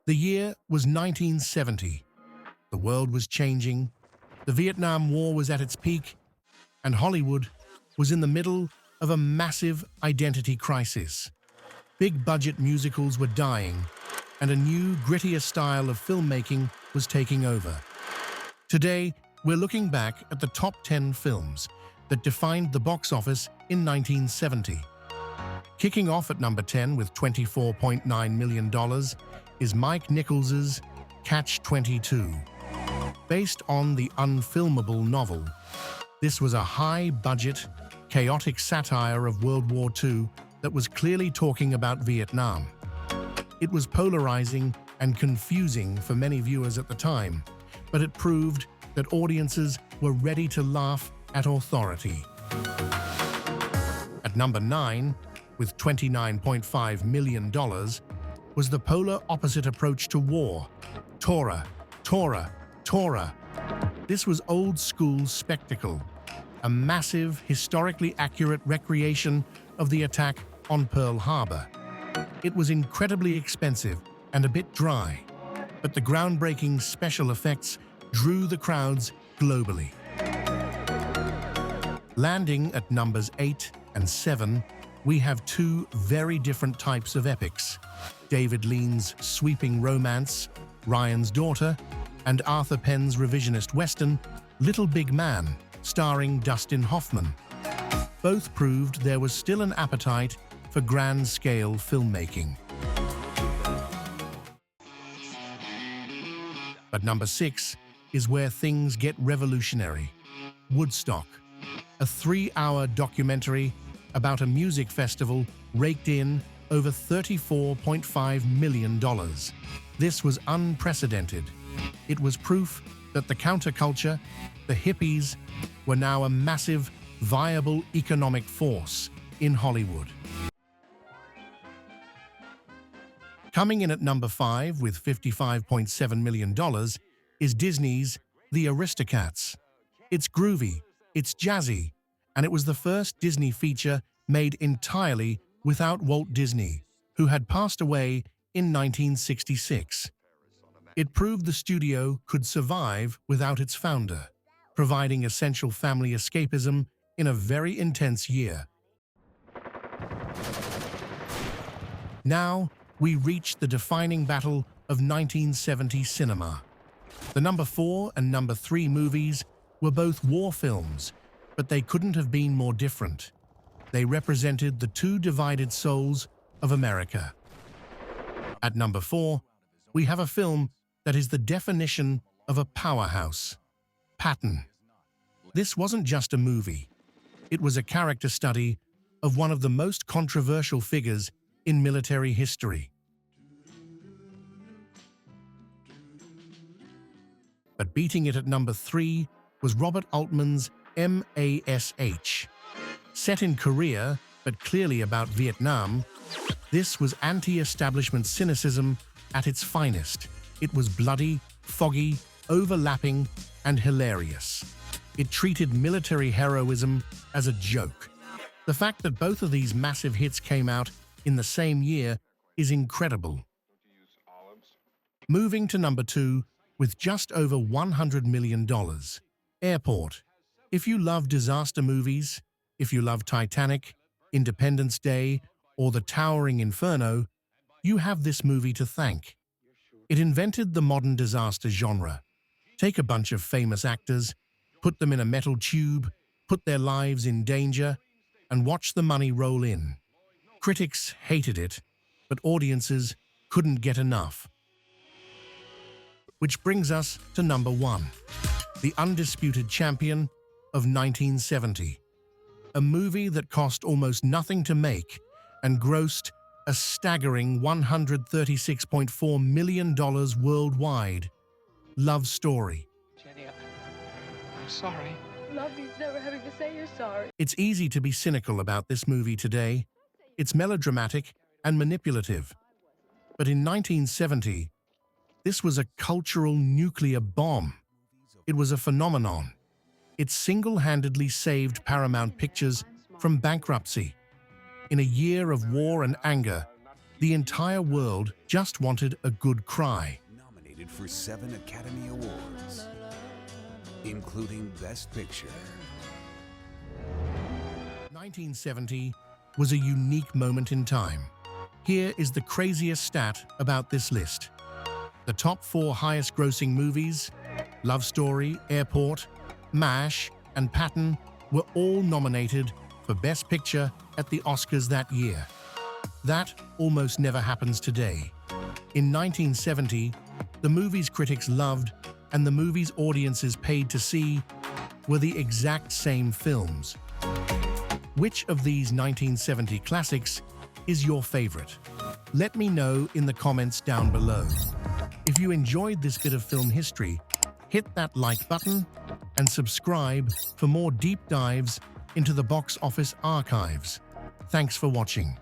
The year was 1970. The world was changing, the Vietnam War was at its peak, and Hollywood was in the middle of a massive identity crisis. Big-budget musicals were dying, and a new, grittier style of filmmaking was taking over. Today, we're looking back at the top 10 films that defined the box office in 1970. Kicking off at number 10 with $24.9 million is Mike Nichols's Catch-22. Based on the unfilmable novel, this was a high-budget, chaotic satire of World War II that was clearly talking about Vietnam. It was polarizing and confusing for many viewers at the time, but it proved that audiences were ready to laugh at authority. At number 9, with $29.5 million, was the polar opposite approach to war, Tora, Tora, Tora. This was old-school spectacle, a massive, historically accurate recreation of the attack on Pearl Harbor. It was incredibly expensive and a bit dry, but the groundbreaking special effects drew the crowds globally. Landing at numbers 8 and 7, we have two very different types of epics: David Lean's sweeping romance, Ryan's Daughter, and Arthur Penn's revisionist western, Little Big Man, starring Dustin Hoffman. Both proved there was still an appetite for grand-scale filmmaking. But number 6 is where things get revolutionary: Woodstock, a 3-hour documentary about a music festival raked in over $34.5 million. This was unprecedented. It was proof that the counterculture, the hippies, were now a massive, viable economic force in Hollywood. Coming in at number 5 with $55.7 million is Disney's The Aristocats. It's groovy, it's jazzy, and it was the first Disney feature made entirely without Walt Disney, who had passed away in 1966. It proved the studio could survive without its founder, providing essential family escapism in a very intense year. Now, we reach the defining battle of 1970 cinema. The number 4 and number 3 movies were both war films, but they couldn't have been more different. They represented the two divided souls of America. At number 4, we have a film that is the definition of a powerhouse: Patton. This wasn't just a movie. It was a character study of one of the most controversial figures in military history. But beating it at number 3 was Robert Altman's M.A.S.H. Set in Korea, but clearly about Vietnam, this was anti-establishment cynicism at its finest. It was bloody, foggy, overlapping, and hilarious. It treated military heroism as a joke. The fact that both of these massive hits came out in the same year is incredible. Moving to number 2 with just over $100 million, Airport. If you love disaster movies, if you love Titanic, Independence Day, or The Towering Inferno, you have this movie to thank. It invented the modern disaster genre. Take a bunch of famous actors, put them in a metal tube, put their lives in danger, and watch the money roll in. Critics hated it, but audiences couldn't get enough. Which brings us to number 1, the undisputed champion of 1970. A movie that cost almost nothing to make and grossed a staggering $136.4 million worldwide. Love Story. Jenny, I'm sorry. Love means never having to say you're sorry. It's easy to be cynical about this movie today. It's melodramatic and manipulative. But in 1970, this was a cultural nuclear bomb. It was a phenomenon. It single-handedly saved Paramount Pictures from bankruptcy. In a year of war and anger, The entire world just wanted a good cry. Nominated for 7 Academy Awards, including Best Picture. 1970 was a unique moment in time. Here is the craziest stat about this list. The top 4 highest-grossing movies, Love Story, Airport, MASH, and Patton, were all nominated for Best Picture at the Oscars that year. That almost never happens today. In 1970, the movies critics loved and the movies audiences paid to see were the exact same films. Which of these 1970 classics is your favorite? Let me know in the comments down below. If you enjoyed this bit of film history, hit that like button and subscribe for more deep dives into the box office archives. Thanks for watching.